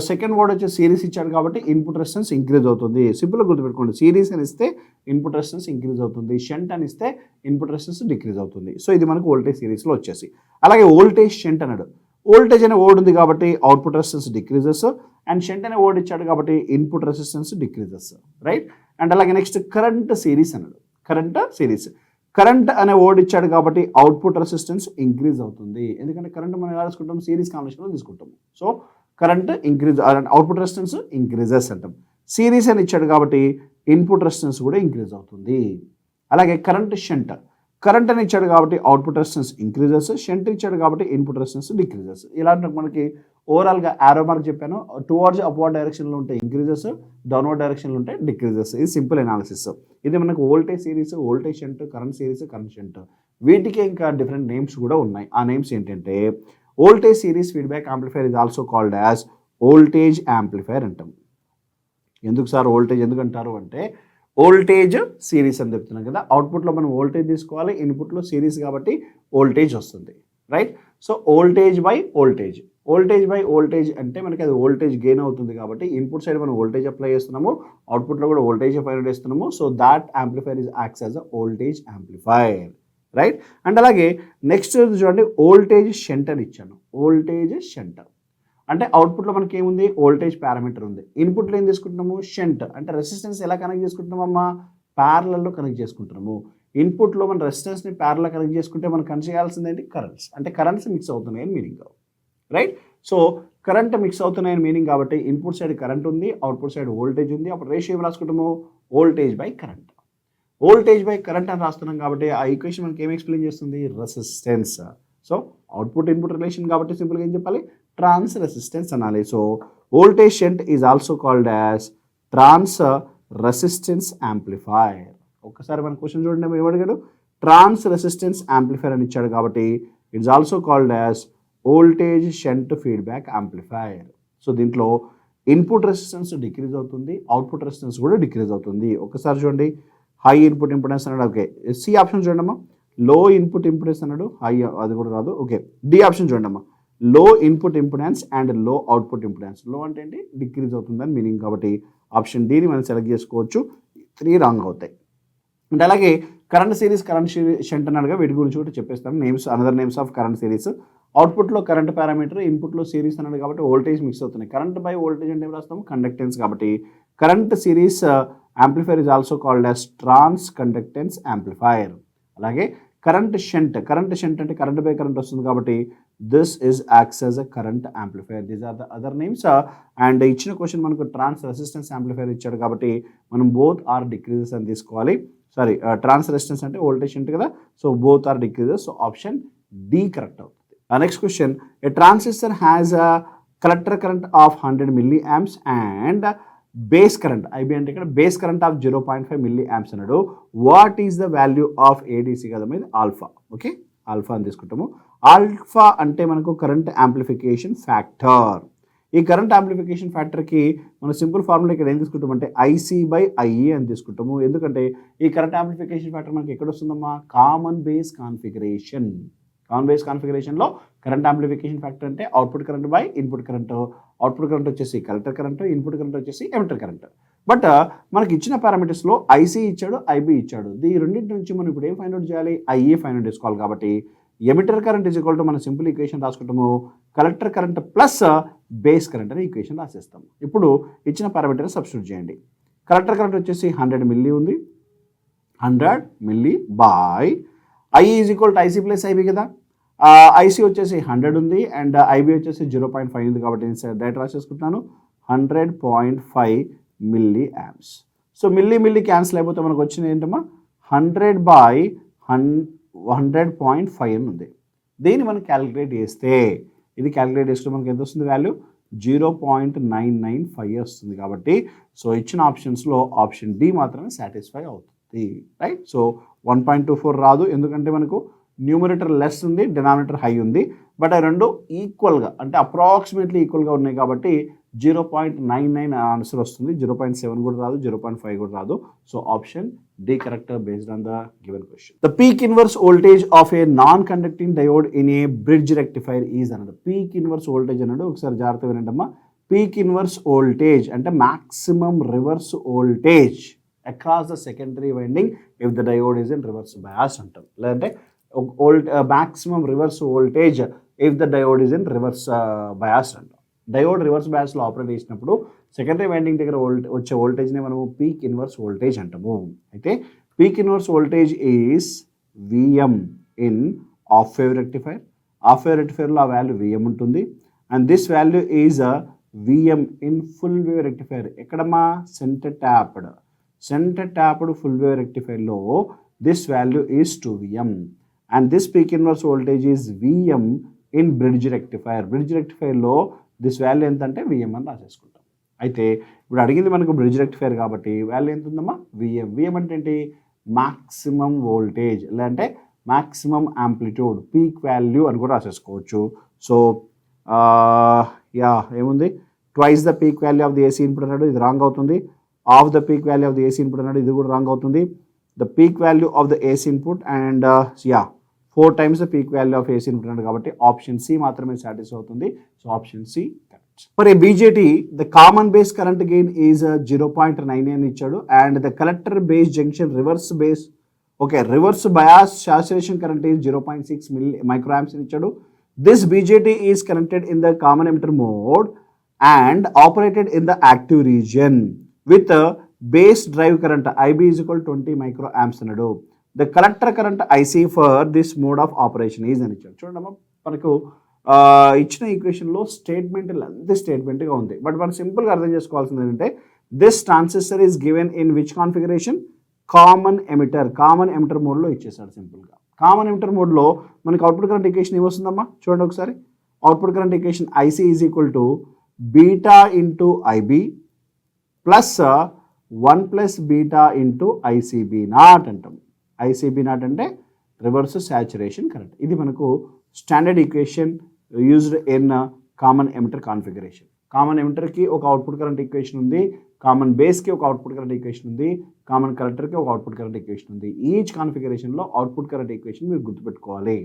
సెకండ్ వర్డ్ వచ్చి సిరీస్ ఇచ్చాడు కాబట్టి ఇన్పుట్ రెసిస్టెన్స్ ఇంక్రీజ్ అవుతుంది. సింపుల్గా గుర్తుపెట్టుకోండి, సిరీస్ అని ఇస్తే ఇన్పుట్ రెసిస్టెన్స్ ఇంక్రీజ్ అవుతుంది, షంట్ అని ఇస్తే ఇన్పుట్ రెసిస్టెన్స్ డిక్రీజ్ అవుతుంది. సో ఇది మనకు వోల్టేజ్ సిరీస్లో వచ్చేసి. అలాగే వోల్టేజ్ షంట్ అన్నాడు, వోల్టేజ్ అనే వర్డ్ ఉంది కాబట్టి output resistance decreases, and shunt అనే వర్డ్ ఇచ్చాడు కాబట్టి input resistance decreases, right. And అలాగే నెక్స్ట్ కరెంట్ సిరీస్ అన్నాడు, కరెంట్ సిరీస్. కరెంట్ అనే వర్డ్ ఇచ్చాడు కాబట్టి అవుట్పుట్ రెసిస్టెన్స్ ఇంక్రీజ్ అవుతుంది, ఎందుకంటే కరెంట్ మనం ఎలా తీసుకుంటాం, సిరీస్ కాంబినేషన్లో తీసుకుంటాము. So current increase, output resistance increases అంటాం. సిరీస్ అని ఇచ్చాడు కాబట్టి ఇన్పుట్ రెసిస్టెన్స్ కూడా ఇంక్రీజ్ అవుతుంది. అలాగే కరెంట్ షంట్, కరెంట్ అని ఇచ్చాడు కాబట్టి అవుట్పుట్ రెసిస్టెన్స్ ఇంక్రీజెస్, షంట్ ఇచ్చాడు కాబట్టి ఇన్పుట్ రెసిస్టెన్స్ డిక్రీజెస్. ఇలాంటి మనకి ఓవరాల్గా యారో మార్క్ చెప్పాను, టువర్డ్స్ అప్వర్డ్ డైరెక్షన్లో ఉంటే ఇంక్రీజెస్, డౌన్వర్డ్ డైరెక్షన్లో ఉంటే డిక్రీజెస్. ఇది సింపుల్ అనాలిసిస్. ఇది మనకు voltage series, voltage shunt, current series, current shunt. వీటికి ఇంకా డిఫరెంట్ నేమ్స్ కూడా ఉన్నాయి. ఆ నేమ్స్ ఏంటంటే voltage series feedback amplifier is also called as voltage amplifier అంటాం. ఎందుకు సార్ వోల్టేజ్ ఎందుకు అంటారు అంటే, వోల్టేజ్ సిరీస్ అని చెప్తున్నాం కదా, అవుట్పుట్లో మనం వోల్టేజ్ తీసుకోవాలి, ఇన్పుట్లో సిరీస్ కాబట్టి వోల్టేజ్ వస్తుంది, right. So voltage by voltage, voltage by voltage అంటే మనకి అది వోల్టేజ్ గెయిన్ అవుతుంది కాబట్టి ఇన్పుట్ సైడ్ మనం వోల్టేజ్ అప్లై చేస్తున్నాము, అవుట్పుట్లో కూడా వోల్టేజ్ అప్లై చేస్తున్నాము. So that amplifier is acts as a voltage amplifier, right. And అలాగే నెక్స్ట్ చూడండి, వోల్టేజ్ షంట్ అని ఇచ్చాను. వోల్టేజ్ షంట్ అంటే అవుట్పుట్లో మనకి ఏముంది, వోల్టేజ్ పారామీటర్ ఉంది, ఇన్పుట్లో ఏం తీసుకుంటున్నాము, షంట్ అంటే రెసిస్టెన్స్ ఎలా కనెక్ట్ చేసుకుంటున్నామమ్మా, ప్యారలల్లో కనెక్ట్ చేసుకుంటున్నాము. ఇన్పుట్లో మన రెసిస్టెన్స్ని ప్యారల్లో కనెక్ట్ చేసుకుంటే మనం కనెక్ట్ చేయాల్సింది ఏంటి, కరెంట్స్, అంటే కరెంట్స్ మిక్స్ అవుతున్నాయని meaning, right. So current mix అవుతున్నాయని మీనింగ్ కాబట్టి ఇన్పుట్ సైడ్ కరెంట్ ఉంది, అవుట్పుట్ సైడ్ వోల్టేజ్ ఉంది. అప్పుడు రేషియో ఏం రాసుకుంటాము, voltage by current. Voltage by current అని రాస్తున్నాం కాబట్టి ఆ ఈక్వేషన్ మనకి ఏం ఎక్స్ప్లెయిన్ చేస్తుంది, resistance. So output input relation కాబట్టి సింపుల్గా ఏం చెప్పాలి, ట్రాన్స్ రెసిస్టెన్స్ అనాలి. So voltage shunt is also called as trans resistance amplifier. ఒక్కసారి మన క్వశ్చన్ చూడండి, ఏమడిగాడు, ట్రాన్స్ రెసిస్టెన్స్ యాంప్లిఫైర్ అని ఇచ్చాడు కాబట్టి it's also called as voltage shunt feedback amplifier. So దీంట్లో ఇన్పుట్ రెసిస్టెన్స్ డిక్రీజ్ అవుతుంది, అవుట్పుట్ రెసిస్టెన్స్ కూడా డిక్రీజ్ అవుతుంది. ఒకసారి చూడండి, హై ఇన్పుట్ ఇంపిడెన్స్ అన్నాడు, ఓకే. సి ఆప్షన్ చూడండమ్మా, లో ఇన్పుట్ ఇంపిడెన్స్ అన్నాడు, హై అది కూడా రాదు, ఓకే. డి ఆప్షన్ చూడండమ్మా, లో ఇన్పుట్ ఇంపిడెన్స్ అండ్ లో అవుట్పుట్ ఇంపిడెన్స్. లో అంటే ఏంటి, డిక్రీజ్ అవుతుందని మీనింగ్ కాబట్టి ఆప్షన్ డిని మనం సెలెక్ట్ చేసుకోవచ్చు. 3 రాంగ్ అవుతాయి. అంటే అలాగే కరెంట్ సిరీస్, కరెంట్ షంట్ అన్నాడుగా, వీటి గురించి కూడా చెప్పేస్తాను. Names, another names of current series. అవుట్పుట్లో కరెంట్ పారామీటర్, ఇన్పుట్లో సిరీస్ అన్నాడు కాబట్టి వోల్టేజ్ మిక్స్ అవుతున్నాయి. కరెంట్ బై వోల్టేజ్ అంటే ఏం రాస్తాము, కండక్టెన్స్ కాబట్టి current series amplifier is also called as transconductance amplifier. అలాగే కరెంట్ షంట్, కరెంట్ షంట్ అంటే కరెంట్ బై కరెంట్ వస్తుంది కాబట్టి this is acts as a current amplifier. These are the other names. And ఇచ్చిన question మనకు trans resistance amplifier ఇచ్చాడు కాబట్టి మనం both are decreases అని తీసుకోవాలి. సారీ, ట్రాన్స్ రెసిస్టెన్స్ అంటే వోల్టేజ్ షంట్ కదా, so both are decreases. So option D correct అవుతుంది. Next question, a transistor has a collector current of 100 milliamps and base current, IB అంటే ఇక్కడ బేస్ కరెంట్ ఆఫ్ 0.5 milliamps అన్నాడు. What is the value of ADC కదా, మీద alpha, okay. Alpha అని తీసుకుంటాము. Alpha అంటే మనకు కరెంట్ యాంప్లిఫికేషన్ ఫ్యాక్టర్. ఈ కరెంట్ యాంప్లిఫికేషన్ ఫ్యాక్టర్కి మనం సింపుల్ ఫార్ములా ఇక్కడ ఏం తీసుకుంటామంటే ఐసీ బై ఐఏ అని తీసుకుంటాము. ఎందుకంటే ఈ కరెంట్ యాంప్లిఫికేషన్ ఫ్యాక్టర్ మనకి ఎక్కడ వస్తుందమ్మా, common base configuration. Common base కాన్ఫిగరేషన్లో కరెంట్ యాంప్లిఫికేషన్ ఫ్యాక్టర్ అంటే output current by input current. Output current వచ్చేసి కలెక్టర్ కరెంట్, ఇన్పుట్ కరెంట్ వచ్చేసి ఎమిటర్ కరెంట్. బట్ మనకి ఇచ్చిన పారామీటర్స్లో ఐసీ ఇచ్చాడు, ఐబీ ఇచ్చాడు. ఈ రెండింటి నుంచి మనం ఇప్పుడు ఏం ఫైండ్ అవుట్ చేయాలి, ఐఏ ఫైండ్ అవుట్ చేసుకోవాలి. కాబట్టి emitter current is equal to మనం సింపుల్ ఈక్వేషన్ రాసుకుంటాము, collector current plus base current అని ఈక్వేషన్ రాసేస్తాము. ఇప్పుడు ఇచ్చిన పారామీటర్ సబ్స్టిట్యూట్ చేయండి. కలెక్టర్ కరెంట్ వచ్చేసి 100 milli ఉంది, 100 milli by I is equal to IC plus IB కదా. ఐసీ వచ్చేసి 100 ఉంది అండ్ ఐబీ వచ్చేసి 0.5 ఉంది కాబట్టి నేను డైరెక్ట్ రాసేసుకుంటున్నాను 100.5 milliamps. సో మిల్లీ క్యాన్సిల్ అయిపోతే మనకు వచ్చింది ఏంటమ్మా, 100/100.5 అని ఉంది. దీన్ని మనం క్యాలిక్యులేట్ చేస్తే, ఇది క్యాలిక్యులేట్ చేస్తే మనకి ఎంత వస్తుంది వాల్యూ, 0.995 వస్తుంది. కాబట్టి సో ఇచ్చిన ఆప్షన్స్లో ఆప్షన్ డి మాత్రమే సాటిస్ఫై అవుతుంది, రైట్. సో 1.24 రాదు, ఎందుకంటే మనకు న్యూమరేటర్ లెస్ ఉంది, డినామినేటర్ హై ఉంది. బట్ ఆ రెండు ఈక్వల్గా అంటే అప్రాక్సిమేట్లీ ఈక్వల్గా ఉన్నాయి కాబట్టి 0.99 ఆన్సర్ వస్తుంది. 0.7 కూడా రాదు, 0.5 కూడా రాదు. So option D correct based on the given question. The peak inverse voltage of a non conducting diode in a bridge rectifier is అన్నాడు. పీక్ ఇన్వర్స్ వోల్టేజ్ అన్నాడు. ఒకసారి జాగ్రత్త వినండమ్మా. పీక్ ఇన్వర్స్ వోల్టేజ్ అంటే maximum reverse voltage across the secondary winding if the diode is in reverse bias అంటాం. లేదంటే maximum reverse voltage if the diode is in reverse bias అంటాం. Diode reverse బయాస్లో operate చేసినప్పుడు సెకండరీ వైండింగ్ దగ్గర వచ్చే వోల్టేజ్ని మనము పీక్ ఇన్వర్స్ వోల్టేజ్ అంటాము. అయితే peak inverse voltage is VM in half wave rectifier. Half wave రెక్టిఫైర్లో ఆ వాల్యూ విఎం ఉంటుంది. And this value is VM in full wave rectifier. ఎక్కడమ్మా? సెంటర్ ట్యాప్డ్ ఫుల్ వేవ్ రెక్టిఫైర్లో this value is 2Vm. And this peak inverse voltage is VM in bridge rectifier. Bridge రెక్టిఫైర్లో this value ఎంత అంటే VM అని రాసేసుకుంటాం. అయితే ఇప్పుడు అడిగింది మనకు బ్రిడ్జ్ రెక్టిఫైర్ కాబట్టి వాల్యూ ఎంత ఉందమ్మా? విఎం. విఎం అంటే ఏంటి? మాక్సిమం వోల్టేజ్ లేదంటే మాక్సిమం యాంప్లిట్యూడ్, పీక్ వాల్యూ అని కూడా రాసేసుకోవచ్చు. సో ఏముంది? Twice the peak value of the AC input అన్నాడు, ఇది రాంగ్ అవుతుంది. Of the peak value of the AC input అన్నాడు, ఇది కూడా రాంగ్ అవుతుంది. The peak value of the AC input and 4 times the peak value of AC input అన్నాడు కాబట్టి option C మాత్రమే సాటిస్ఫై అవుతుంది. So option C correct. For a BJT the common base current gain is 0.99 ఇచ్చాడు. And the collector base junction reverse bias saturation current is 0.6 microamps ఇచ్చాడు. This BJT is connected in the common emitter mode and operated in the active region with base drive current IB is equal 20 microamps అన్నాడు. The collector current IC for this mode of operation is అని ఇచ్చాడు. చూడమ్మా, మనకు ఇచ్చిన ఈక్వేషన్లో statement length స్టేట్మెంట్గా ఉంది. But మనం సింపుల్గా అర్థం చేసుకోవాల్సింది ఏంటంటే this transistor is given in which configuration? Common emitter మోడ్లో ఇచ్చేసాడు సింపుల్గా. కామన్ ఎమిటర్ మోడ్లో మనకి అవుట్పుట్ కరెంట్ ఈక్వేషన్ ఏమొస్తుందమ్మా? చూడండి ఒకసారి. Output current equation IC is equal to beta into IB plus 1 + beta into ICB naught అంటాం. ఐసీబీ నాట్ అంటే రివర్స్ సాచురేషన్ కరెంట్. ఇది మనకు standard equation used in common emitter configuration. Common ఎమిటర్కి ఒక output current equation ఉంది, common బేస్కి ఒక output current equation ఉంది, కామన్ కలెక్టర్కి ఒక అవుట్పుట్ కరెంట్ ఈక్వేషన్ ఉంది. ఈచ్ కాన్ఫిగరేషన్లో అవుట్పుట్ కరెంట్ ఈక్వేషన్ మీరు గుర్తుపెట్టుకోవాలి,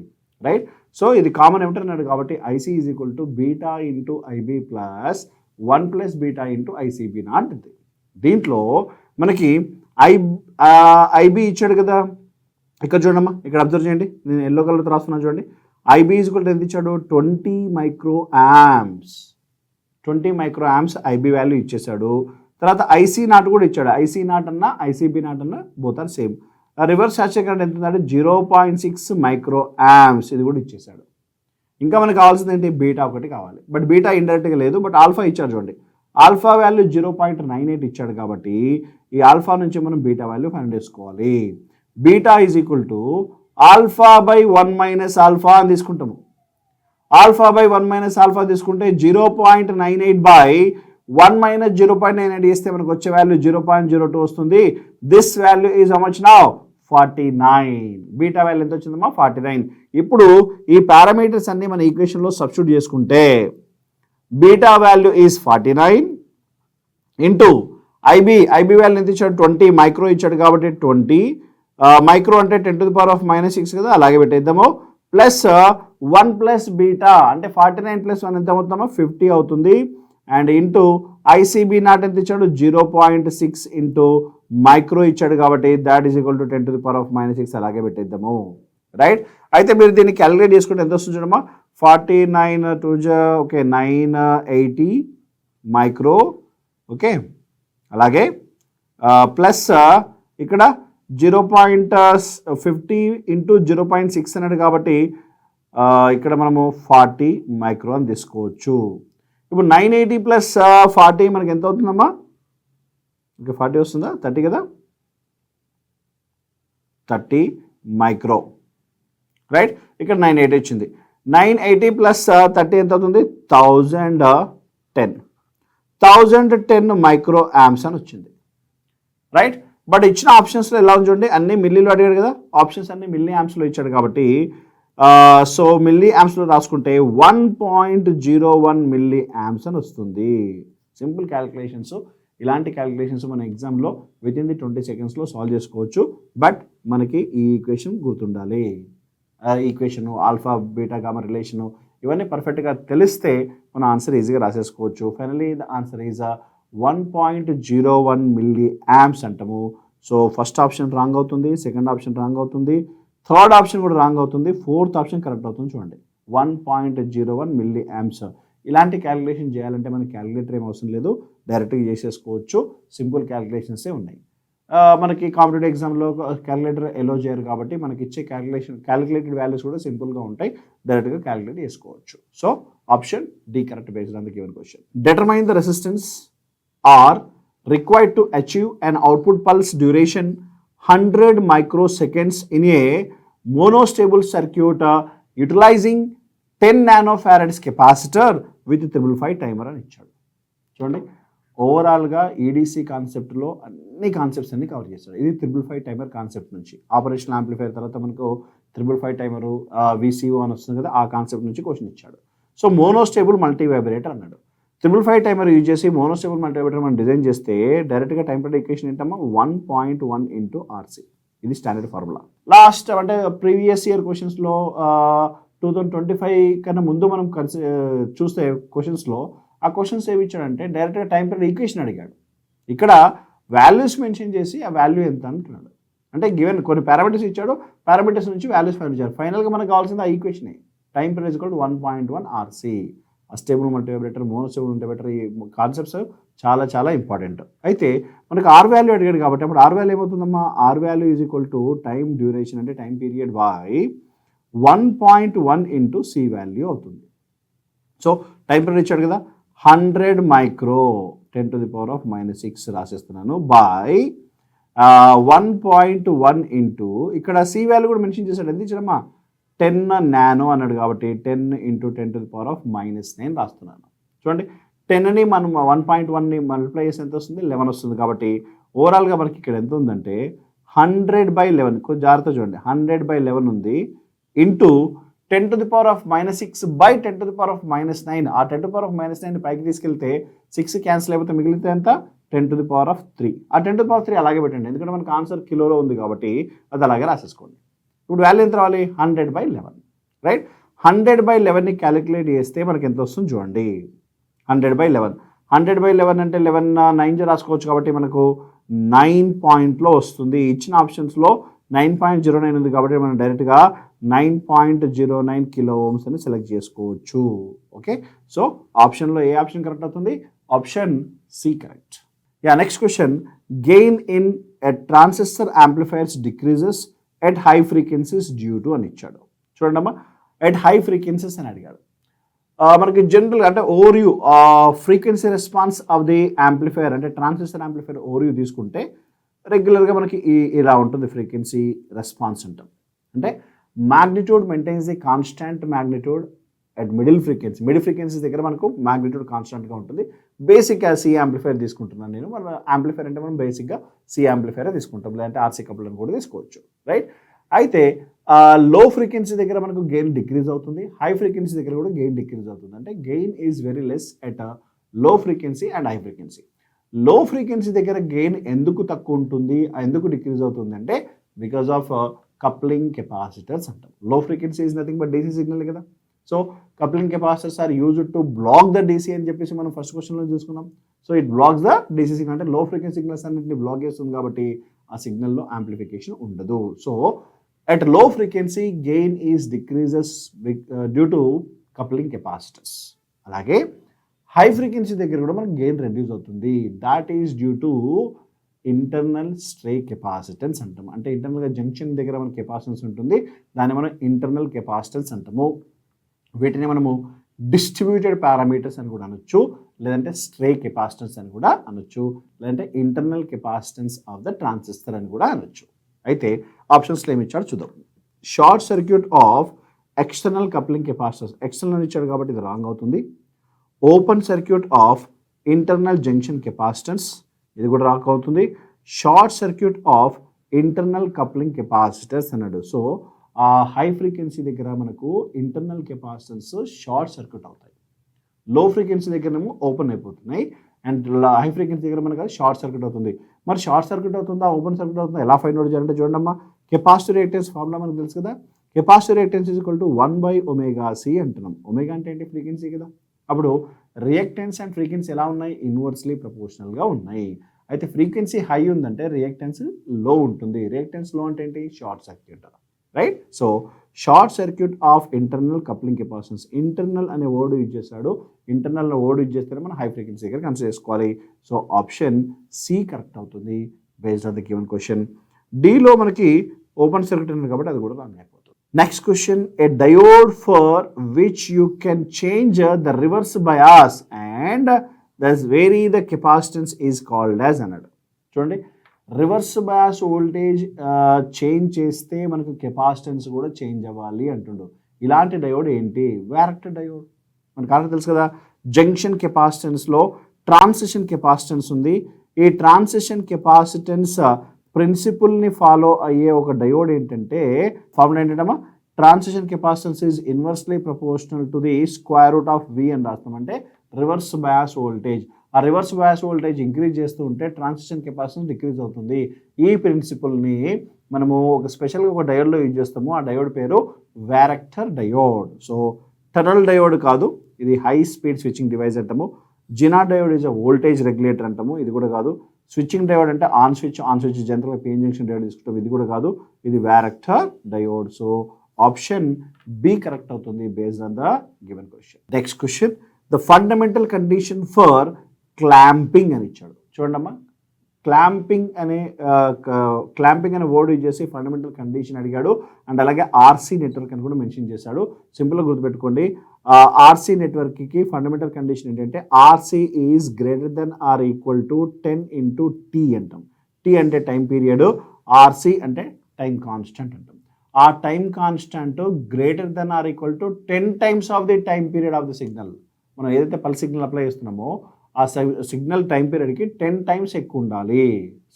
రైట్? సో ఇది కామన్ ఎమిటర్ అన్నాడు కాబట్టి IC is equal to beta into IB plus 1 + beta into ICB naught. దీంట్లో మనకి ఐబీ ఇచ్చాడు కదా, ఇక్కడ చూడమ్మా, ఇక్కడ అబ్జర్వ్ చేయండి, నేను ఎల్లో కలర్తో రాస్తున్నాను చూడండి. ఐబీ ఈజ్ ఈక్వల్ టు ఎంత ఇచ్చాడు? 20 microamps ఐబీ వాల్యూ ఇచ్చేసాడు. తర్వాత ఐసీ నాట్ కూడా ఇచ్చాడు. ఐసీ నాట్ అన్న ఐసీబీ నాట్ అన్న both are same. Reverse saturation current ఎంత ఉందంటే 0.6 microamps ఇది కూడా ఇచ్చేసాడు. ఇంకా మనకు కావాల్సింది ఏంటి? బీటా ఒకటి కావాలి. బట్ బీటా ఇండైరెక్ట్గా లేదు, బట్ ఆల్ఫా ఇచ్చాడు చూడండి. ఆల్ఫా వాల్యూ 0.98 ఇచ్చాడు కాబట్టి ఈ ఆల్ఫా నుంచి మనం బీటా వాల్యూ ఫైండ్ చేసుకోవాలి. Beta is equal to alpha by 1 - alpha అని తీసుకుంటాము. ఆల్ఫా బై 1 - ఆల్ఫా తీసుకుంటే 0.98 బై 1 - 0.98 చేస్తే మనకు వచ్చే వాల్యూ 0.02 వస్తుంది. This value is how much now? 49. Beta value ఎంత వచ్చిందమ్మా? 49. ఇప్పుడు ఈ పారామీటర్స్ అన్ని మన ఈక్వేషన్లో సబ్స్టిట్యూట్ చేసుకుంటే beta value is 49 into IB value ఎంత ఇచ్చాడు? 20 మైక్రో ఇచ్చాడు కాబట్టి 20 మైక్రో అంటే 10⁻⁻6 కదా, అలాగే పెట్టేద్దాము. ప్లస్ 1 + బీటా అంటే 49 + 1 ఎంత అవుతుందమ్మా? 50 అవుతుంది. అండ్ ఇంటూ ఐసీబీ నాట్ ఎంత ఇచ్చాడు? 0.6 ఇంటూ మైక్రో ఇచ్చాడు కాబట్టి దాట్ ఈజ్ ఈక్వల్ టు 10⁻⁻6 అలాగే పెట్టేద్దాము, రైట్? అయితే మీరు దీన్ని క్యాలిక్యులేట్ చేసుకుంటే ఎంత వస్తుంది చూడమ్మా? 49 ఓకే 980 మైక్రో, ఓకే. అలాగే ప్లస్ ఇక్కడ 0.50 ఇంటూ 0.6 అన్నాడు కాబట్టి ఇక్కడ మనము 40 మైక్రో అని తీసుకోవచ్చు. ఇప్పుడు 980 + 40 మనకి ఎంత అవుతుందమ్మా? ఓకే 40 వస్తుందా? 30 కదా, 30 మైక్రో, రైట్? ఇక్కడ 980 వచ్చింది. 980 + 30 ఎంత అవుతుంది? 1010 మైక్రో యాంప్స్ అని వచ్చింది, రైట్? బట్ ఇచ్చిన ఆప్షన్స్లో ఎలా ఉంది చూడండి, అన్ని మిల్లీలో అడిగాడు కదా, ఆప్షన్స్ అన్ని మిల్లీ యాంప్స్లో ఇచ్చాడు కాబట్టి సో మిల్లీ యాంప్స్లో రాసుకుంటే 1.01 మిల్లీ యాంప్స్ అని వస్తుంది. Simple calculations. ఇలాంటి క్యాలిక్యులేషన్స్ మన ఎగ్జామ్లో విత్ ఇన్ ది 20 సెకండ్స్లో సాల్వ్ చేసుకోవచ్చు. బట్ మనకి ఈ ఈక్వేషన్ గుర్తుండాలి. Equation alpha beta gamma relation ఇవన్నీ పర్ఫెక్ట్గా తెలిస్తే మన ఆన్సర్ ఈజీగా రాసేసుకోవచ్చు. Finally the answer is 1.01 milli amps అంటాము. సో ఫస్ట్ ఆప్షన్ రాంగ్ అవుతుంది, సెకండ్ ఆప్షన్ రాంగ్ అవుతుంది, థర్డ్ ఆప్షన్ కూడా రాంగ్ అవుతుంది, ఫోర్త్ ఆప్షన్ కరెక్ట్ అవుతుంది. చూడండి 1.01 మిల్లీ యాంప్స్. ఇలాంటి క్యాలిక్యులేషన్ చేయాలంటే మనకి క్యాలిక్యులేటర్ ఏం అవసరం లేదు, డైరెక్ట్గా చేసేసుకోవచ్చు. సింపుల్ క్యాలిక్యులేషన్సే ఉన్నాయి. మనకి కాంపిటేటివ్ ఎగ్జామ్లో క్యాలిక్యులేటర్ ఎలో చేయరు కాబట్టి మనకి ఇచ్చే క్యాలిక్యులేటెడ్ వాల్యూస్ కూడా సింపుల్గా ఉంటాయి, డైరెక్ట్గా క్యాలిక్యులేట్ చేసుకోవచ్చు. So option D correct based on the given question. Determine the resistance R required to achieve an output pulse duration 100 microseconds in a monostable circuit utilizing 10 nanofarads capacitor with 555 timer అని ఇచ్చాడు. చూడండి ఓవరాల్గా EDC కాన్సెప్ట్లో అన్ని concepts అన్ని cover చేస్తాడు. ఇది 555 timer concept నుంచి ఆపరేషనల్ యాంప్లిఫైర్ తర్వాత మనకు 555 టైమరు విసిఓ అని వస్తుంది కదా, ఆ కాన్సెప్ట్ నుంచి క్వశ్చన్ ఇచ్చాడు. సో మోనోస్టేబుల్ మల్టీ వైబ్రేటర్ అన్నాడు. 555 టైమర్ యూజ్ చేసి మోనోస్టేబుల్ మల్టీ వైబ్రేటర్ మనం డిజైన్ చేస్తే డైరెక్ట్గా టైం పీరియడ్ ఈక్వేషన్ ఏంటమ్మా 1.1 ఇంటూ ఆర్సీ. ఇది స్టాండర్డ్ ఫార్ములా. లాస్ట్ అంటే ప్రీవియస్ ఇయర్ క్వశ్చన్స్లో 2025 కన్నా ముందు మనం చూస్తే క్వశ్చన్స్లో ఆ క్వశ్చన్స్ ఏమి ఇచ్చాడంటే డైరెక్ట్గా టైం పీరియడ్ ఈక్వేషన్ అడిగాడు. ఇక్కడ వాల్యూస్ మెన్షన్ చేసి ఆ వాల్యూ ఎంత అంటున్నాడు. అంటే గివెన్ కొన్ని పారామీటర్స్ ఇచ్చాడు, పారామీటర్స్ నుంచి వాల్యూస్ ఫైండ్ చేయాలి. ఫైనల్గా మనకు కావాల్సింది ఆ ఈక్వేషనే. Time period equal to 1.1 RC. Stable multi vibrator, monostable multi vibrator, ఈ కాన్సెప్ట్స్ చాలా చాలా ఇంపార్టెంట్. అయితే మనకు ఆర్ వాల్యూ అడిగాడు కాబట్టి అప్పుడు ఆర్ వాల్యూ ఏమవుతుందమ్మా, R value is equal to time duration అంటే time period by 1.1 into C value అవుతుంది. సో టైం పీరియడ్ ఇచ్చాడు కదా 100 మైక్రో 10⁻⁻6 రాసేస్తున్నాను బై 1.1 ఇంటూ ఇక్కడ సి వాల్యూ కూడా మెన్షన్ చేశాడు. ఎంత ఇచ్చాడమ్మా 10 నానో అన్నాడు కాబట్టి 10 ఇంటూ 10⁻⁻9 రాస్తున్నాను. చూడండి 10ని మనం 1.1ని మల్టిప్లై చేసి ఎంత వస్తుంది 11 వస్తుంది. కాబట్టి ఓవరాల్గా మనకి ఇక్కడ ఎంత ఉందంటే 100/11. కొంచెం జాగ్రత్త చూడండి 100/11 ఉంది ఇంటూ 10⁻⁻6 బై 10⁻⁻9. ఆ 10⁻�9 పైకి తీసుకెళ్తే 6 క్యాన్సిల్ అయిపోతే మిగిలితే ఎంత 10⁻3. ఆ 10⁻3 అలాగే పెట్టండి, ఎందుకంటే మనకు ఆన్సర్ కిలోలో ఉంది కాబట్టి అది అలాగే రాసేసుకోండి. ఇప్పుడు వాల్యూ ఎంత రావాలి 100/11, రైట్. 100/11ని క్యాలిక్యులేట్ చేస్తే మనకి ఎంత వస్తుంది చూడండి 100/11. 100/11 అంటే 11 9 రాసుకోవచ్చు కాబట్టి మనకు 9 పాయింట్లో వస్తుంది. ఇచ్చిన ఆప్షన్స్లో 9.09 ఉంది కాబట్టి మనం డైరెక్ట్గా 9.09 కిలో ఓమ్స్ అని సెలెక్ట్ చేసుకోవచ్చు. ఓకే, సో ఆప్షన్లో ఏ ఆప్షన్ కరెక్ట్ అవుతుంది, option C correct. Yeah, next question. Gain in a transistor amplifiers decreases at high frequencies due to అని ఇచ్చాడు. చూడండి అమ్మా, ఎట్ హై ఫ్రీక్వెన్సీస్ అని అడిగాడు. మనకి జనరల్గా అంటే ఓరియూ frequency response of the amplifier అంటే ట్రాన్సిస్టర్ యాంప్లిఫైర్ ఓరియూ తీసుకుంటే రెగ్యులర్గా మనకి ఇలా ఉంటుంది ఫ్రీక్వెన్సీ రెస్పాన్స్ అంటాం. అంటే magnitude maintains the constant magnitude at middle frequencies దగ్గర మనకు magnitude కాన్స్టాంట్గా ఉంటుంది. బేసిక్గా సి యాంప్లిఫైర్ తీసుకుంటున్నాను నేను. మన యాంప్లిఫైర్ అంటే మనం బేసిక్గా సి యాంప్లిఫైర్ తీసుకుంటాం, లేదంటే ఆర్సీ కపులర్ కూడా తీసుకోవచ్చు, రైట్. అయితే లో ఫ్రీక్వెన్సీ దగ్గర మనకు గెయిన్ డిక్రీజ్ అవుతుంది, హై ఫ్రీక్వెన్సీ దగ్గర కూడా గెయిన్ డిక్రీజ్ అవుతుంది. అంటే gain is very less at లో ఫ్రీక్వెన్సీ అండ్ హై ఫ్రీక్వెన్సీ. లో ఫ్రీక్వెన్సీ దగ్గర గెయిన్ ఎందుకు తక్కువ ఉంటుంది, ఎందుకు డిక్రీజ్ అవుతుంది అంటే బికాజ్ ఆఫ్ కప్లింగ్ కెపాసిటర్స్ అంటాం. Low frequency is nothing but DC signal కదా. So coupling capacitors are used to block the DC అని చెప్పేసి మనం ఫస్ట్ క్వశ్చన్లో చూసుకున్నాం. So it blocks the DC signal అంటే లో ఫ్రీక్వెన్సీ సిగ్నల్స్ అన్నింటినీ బ్లాక్ చేస్తుంది కాబట్టి ఆ సిగ్నల్లో యాంప్లిఫికేషన్ ఉండదు. So at low frequency gain is decreases due to coupling capacitors. అలాగే హై ఫ్రీక్వెన్సీ దగ్గర కూడా మనకు గెయిన్ రెడ్యూస్ అవుతుంది. That is due to internal stray capacitance అంటాము. అంటే ఇంటర్నల్గా జంక్షన్ దగ్గర మనకి కెపాసిటెన్స్ ఉంటుంది, దాన్ని మనం ఇంటర్నల్ కెపాసిటెన్స్ అంటాము. వీటిని మనము డిస్ట్రిబ్యూటెడ్ పారామీటర్స్ అని కూడా అనొచ్చు, లేదంటే స్ట్రే కెపాసిటెన్స్ అని కూడా అనొచ్చు, లేదంటే internal capacitance of the transistor అని కూడా అనొచ్చు. అయితే ఆప్షన్స్లో ఏమి ఇచ్చాడు చూద్దాం. Short circuit of external coupling capacitors, external ఇచ్చాడు కాబట్టి ఇది రాంగ్ అవుతుంది. Open circuit of internal junction capacitance, ఇది కూడా రాంగ్ అవుతుంది. Short circuit of internal coupling capacitors అన్నాడు. సో ఆ హై ఫ్రీక్వెన్సీ దగ్గర మనకు ఇంటర్నల్ కెపాసిటర్స్ షార్ట్ సర్క్యూట్ అవుతాయి, లో ఫ్రీక్వెన్సీ దగ్గరేమో ఓపెన్ అయిపోతున్నాయి, అండ్ హై ఫ్రీక్వెన్సీ దగ్గర మనకు షార్ట్ సర్క్యూట్ అవుతుంది. మరి షార్ట్ సర్క్యూట్ అవుతుందా, ఓపెన్ సర్క్యూట్ అవుతుందా, ఎలా ఫైండ్ అవుట్ చేయాలంటే చూడండి అమ్మా, కెపాసిటర్ రియాక్టెన్స్ ఫార్ములా మనకు తెలుసు కదా. Capacitor reactance equal to 1/ωc అంటున్నాం. ఒమేగా అంటే ఏంటి, ఫ్రీక్వెన్సీ కదా. అప్పుడు రియాక్టెన్స్ అండ్ ఫ్రీక్వెన్సీ ఎలా ఉన్నాయి, ఇన్వర్స్లీ ప్రపోర్షనల్గా ఉన్నాయి. అయితే ఫ్రీక్వెన్సీ హై ఉందంటే రియాక్టెన్స్ లో ఉంటుంది. రియాక్టెన్స్ లో అంటే ఏంటి, short circuit, right. So short circuit of internal coupling capacitance, internal అనే వర్డ్ యూజ్ చేశాడు. ఇంటర్నల్ వర్డ్ యూజ్ చేస్తేనే మనం హై ఫ్రీక్వెన్సీ దగ్గర కన్సిడర్ చేసుకోవాలి. సో ఆప్షన్ సి కరెక్ట్ అవుతుంది based on the given question. డిలో మనకి ఓపెన్ సర్క్యూట్ ఉంది కాబట్టి అది కూడా రాంగ్ అయిపోతుంది. Next question, a diode for which you can change the reverse bias and thus vary the capacitance is called as అన్నాడు. చూడండి, రివర్స్ బయాస్ వోల్టేజ్ చేంజ్ చేస్తే మనకు కెపాసిటెన్స్ కూడా చేంజ్ అవ్వాలి అంటుండు. ఇలాంటి డయోడ్ ఏంటి, వ్యారెక్టర్ డయోడ్. మనకు ఆల్రెడీ తెలుసు కదా, జంక్షన్ కెపాసిటెన్స్లో ట్రాన్సిషన్ కెపాసిటెన్స్ ఉంది. ఈ ట్రాన్సిషన్ కెపాసిటెన్స్ ప్రిన్సిపుల్ని ఫాలో అయ్యే ఒక డయోడ్ ఏంటంటే, ఫార్ములా ఏంటంటే transition capacitance is inversely proportional to the square root of V అని రాస్తాం. అంటే రివర్స్ బయాస్ వోల్టేజ్, ఆ రివర్స్ బయాస్ వోల్టేజ్ ఇంక్రీజ్ చేస్తూ ఉంటే ట్రాన్సిషన్ కెపాసిటెన్స్ డిక్రీజ్ అవుతుంది. ఈ ప్రిన్సిపల్ని మనము ఒక స్పెషల్గా ఒక డయోడ్లో యూజ్ చేస్తాము. ఆ డయోడ్ పేరు varactor diode. So tunnel diode కాదు, ఇది హై స్పీడ్ స్విచ్చింగ్ డివైస్ అంటాము. Zener diode is a voltage regulator అంటాము, ఇది కూడా కాదు. స్విచ్చింగ్ డయోడ్ అంటే ఆన్ స్విచ్ జనరల్గా పిఎన్ జంక్షన్ డయోడ్ తీసుకుంటాం, ఇది కూడా కాదు. ఇది varactor diode. So option B correct అవుతుంది based on the given question. Next question, the fundamental condition for clamping అని ఇచ్చాడు. చూడండి అమ్మా, క్లాంపింగ్ అనే వర్డ్ యూజ్ చేసి ఫండమెంటల్ కండిషన్ అడిగాడు. అండ్ అలాగే ఆర్సీ నెట్వర్క్ అని కూడా మెన్షన్ చేశాడు. సింపుల్గా గుర్తుపెట్టుకోండి, ఆర్సీ నెట్వర్క్కి ఫండమెంటల్ కండిషన్ ఏంటంటే RC is greater than or equal to 10 × అంటాం. టీ అంటే టైం పీరియడ్, ఆర్సీ అంటే టైం కాన్స్టెంట్ అంటాం. ఆ time constant greater than or equal to 10 times of the time period of the signal. మనం ఏదైతే pulse signal apply చేస్తున్నామో ఆ signal time పీరియడ్కి 10 times ఎక్కువ ఉండాలి.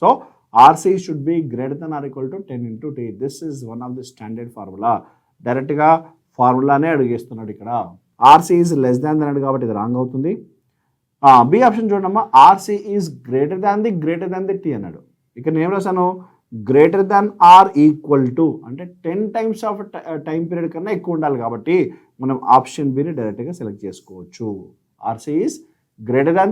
So RC should be greater than or equal to 10 × t. This is one of the standard formula. డైరెక్ట్గా ఫార్ములానే అడిగేస్తున్నాడు ఇక్కడ. RC is less than అన్నాడు కాబట్టి ఇది రాంగ్ అవుతుంది. బి ఆప్షన్ చూడమ్మా, RC is greater than the T అన్నాడు. ఇక్కడ నేను ఏం రాశాను, greater than or equal to అంటే 10 times ఆఫ్ టైం పీరియడ్ కన్నా ఎక్కువ ఉండాలి కాబట్టి మనం ఆప్షన్ బిని డైరెక్ట్గా సెలెక్ట్ చేసుకోవచ్చు. RC is greater than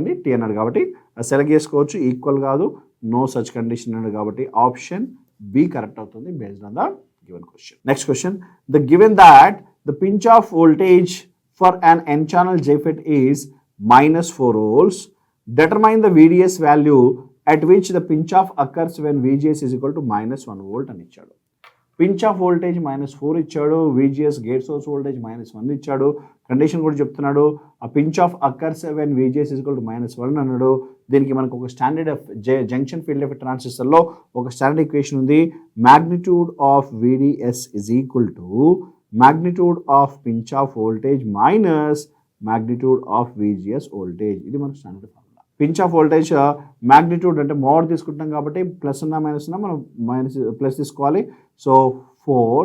the T అన్నాడు కాబట్టి సెలెక్ట్ చేసుకోవచ్చు. ఈక్వల్ కాదు, నో సచ్ కండిషన్ అన్నాడు కాబట్టి ఆప్షన్ బి కరెక్ట్ అవుతుంది based on the given question. Next question, the given that the pinch off voltage for an N channel JFET ఈజ్ -4 volts. Determine the VDS value at which the pinch off occurs when VGS is equal to -1 volt అని ఇచ్చాడు. Pinch off voltage -4 ఇచ్చాడు, VGS gate source voltage -1 ఇచ్చాడు. Condition కూడా చెప్తున్నాడు, ఆ pinch of occurs when VGS is equal to -1 అన్నాడు. దీనికి మనకు ఒక స్టాండర్డ్ జంక్షన్ ఫీల్డ్ ఎఫెక్ట్ ట్రాన్సిస్టర్లో ఒక స్టాండర్డ్ ఈక్వేషన్ ఉంది. Magnitude of VDS is equal to magnitude of pinch off voltage minus magnitude of VGS voltage. ఇది మనకు standard formula. Pinch off voltage magnitude అంటే mode తీసుకుంటాం కాబట్టి ప్లస్ ఉన్నా మైనస్ ఉన్నా మనం ప్లస్ తీసుకోవాలి. సో 4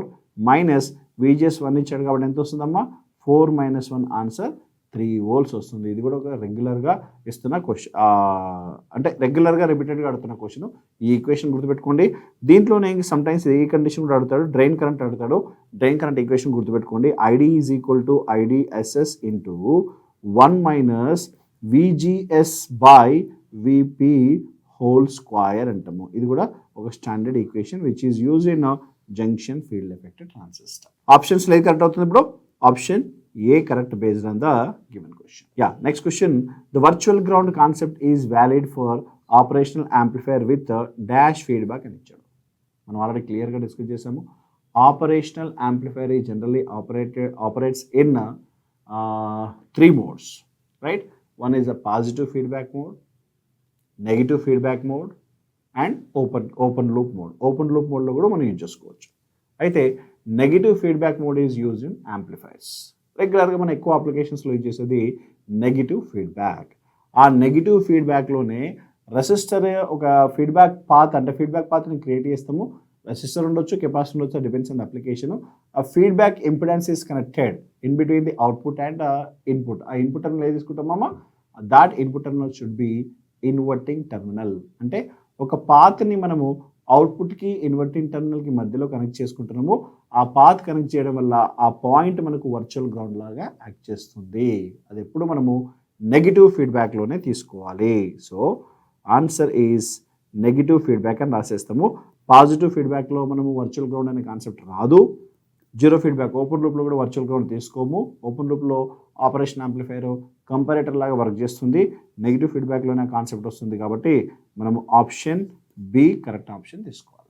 మైనస్ VGS 1 ఇచ్చాడు కాబట్టి ఎంత వస్తుందమ్మా, 4 - 1 ఆన్సర్ 3 volts వస్తుంది. ఇది కూడా ఒక రెగ్యులర్గా ఇస్తున్న క్వశ్చన్, అంటే రెగ్యులర్గా రిపీటెడ్గా అడుగుతున్న క్వశ్చన్. ఈ ఈక్వేషన్ గుర్తుపెట్టుకోండి. దీంట్లోనే సమ్టైమ్స్ ఏ కండిషన్ కూడా అడుగుతాడు, డ్రైన్ కరెంట్ అడుగుతాడు. డ్రైన్ కరెంట్ ఈక్వేషన్ గుర్తుపెట్టుకోండి, ID is equal to IDSS into 1 minus VGS by VP whole square అంటాము. ఇది కూడా ఒక standard equation which is use in junction field effect transistor. Options లేదు కరెక్ట్ అవుతుంది. ఇప్పుడు option A correct based on the given question. Next question, the virtual ground concept is valid for operational amplifier with dash feedback అని ఇచ్చాడు. మనం already క్లియర్గా discuss చేసాము. Operational amplifier ఈ generally operates in 3 modes, right? One is a positive feedback mode, negative feedback mode and open loop mode. Open loop mode లో కూడా మనం use చేసుకోవచ్చు. అయితే negative feedback mode is use in amplifiers. రెగ్యులర్గా మనం ఎక్కువ అప్లికేషన్స్లో యూజ్ చేసేది నెగిటివ్ ఫీడ్బ్యాక్. ఆ నెగిటివ్ ఫీడ్బ్యాక్లోనే రెసిస్టర్ ఒక ఫీడ్బ్యాక్ పాత్ అంటే ఫీడ్బ్యాక్ పాత్ని క్రియేట్ చేస్తాము. రెసిస్టర్ ఉండొచ్చు, కెపాసిటర్ ఉండొచ్చు, డిపెండ్స్ ఆన్ ద అప్లికేషన్. ఆ feedback impedance is connected in between the output and input. ఆ ఇన్పుట్ టర్మినల్ ఏది తీసుకుంటామా, that input terminal should be inverting terminal. అంటే ఒక పాత్ని మనము అవుట్పుట్కి ఇన్వర్టింగ్ టర్మినల్కి మధ్యలో కనెక్ట్ చేసుకుంటున్నాము. ఆ పాత్ కనెక్ట్ చేయడం వల్ల ఆ పాయింట్ మనకు వర్చువల్ గ్రౌండ్ లాగా యాక్ట్ చేస్తుంది. అది ఎప్పుడు మనము నెగిటివ్ ఫీడ్బ్యాక్లోనే తీసుకోవాలి. So answer is negative feedback అని రాసేస్తాము. పాజిటివ్ ఫీడ్బ్యాక్లో మనము వర్చువల్ గ్రౌండ్ అనే కాన్సెప్ట్ రాదు. జీరో ఫీడ్బ్యాక్ ఓపెన్ లూప్లో కూడా వర్చువల్ గ్రౌండ్ తీసుకోము. ఓపెన్ లూప్లో ఆపరేషన్ యాంప్లిఫైర్ కంపారేటర్ లాగా వర్క్ చేస్తుంది. నెగిటివ్ ఫీడ్బ్యాక్లోనే కాన్సెప్ట్ వస్తుంది. కాబట్టి మనము ఆప్షన్ బి కరెక్ట్ ఆప్షన్ తీసుకోవాలి.